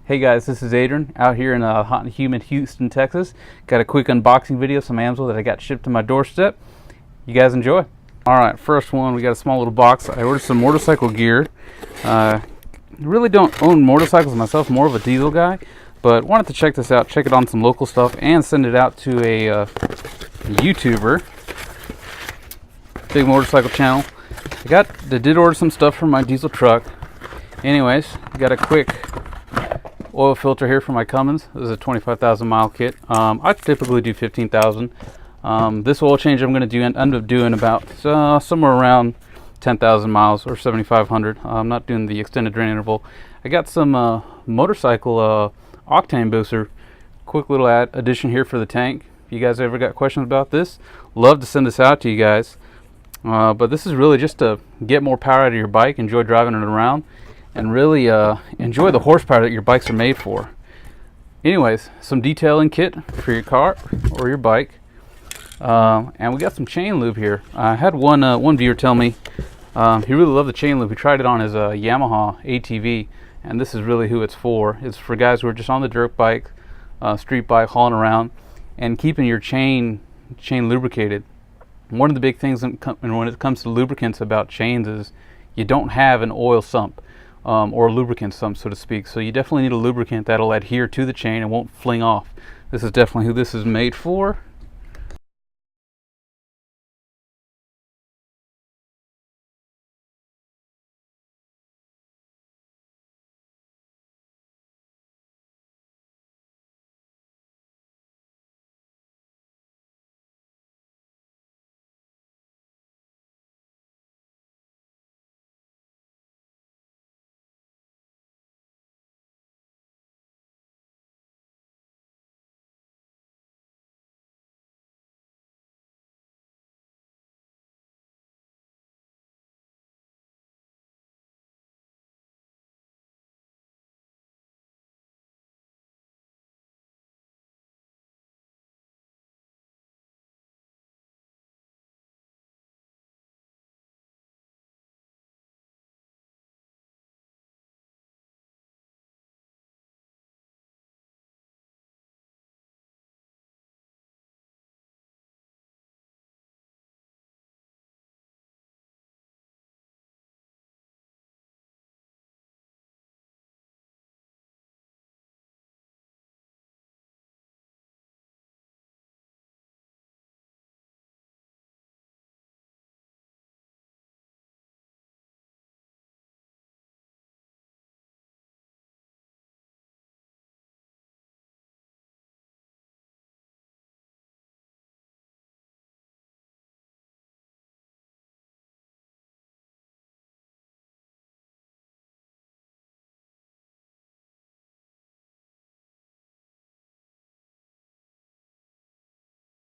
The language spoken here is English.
Hey guys, this is Adrian out here in hot and humid Houston, Texas. Got a quick unboxing video of some Amsoil that I got shipped to my doorstep. You guys enjoy. Alright, first one, we got a small little box. I ordered some motorcycle gear. Really don't own motorcycles myself, more of a diesel guy, but wanted to check this out, check it on some local stuff, and send it out to a YouTuber. Big motorcycle channel. I did order some stuff for my diesel truck. Anyways, got a quick oil filter here for my Cummins. This is a 25,000 mile kit. I typically do 15,000. This oil change I'm going to end up doing about somewhere around 10,000 miles or 7,500. I'm not doing the extended drain interval. I got some motorcycle octane booster. Quick little addition here for the tank. If you guys ever got questions about this, love to send this out to you guys. But this is really just to get more power out of your bike, enjoy driving it around, and really enjoy the horsepower that your bikes are made for. Anyways, some detailing kit for your car or your bike. And we got some chain lube here. I had one viewer tell me he really loved the chain lube. He tried it on his Yamaha ATV, and this is really who it's for. It's for guys who are just on the dirt bike, street bike, hauling around, and keeping your chain lubricated. One of the big things when it comes to lubricants about chains is you don't have an oil sump or a lubricant sump, so to speak. So you definitely need a lubricant that'll adhere to the chain and won't fling off. This is definitely who this is made for.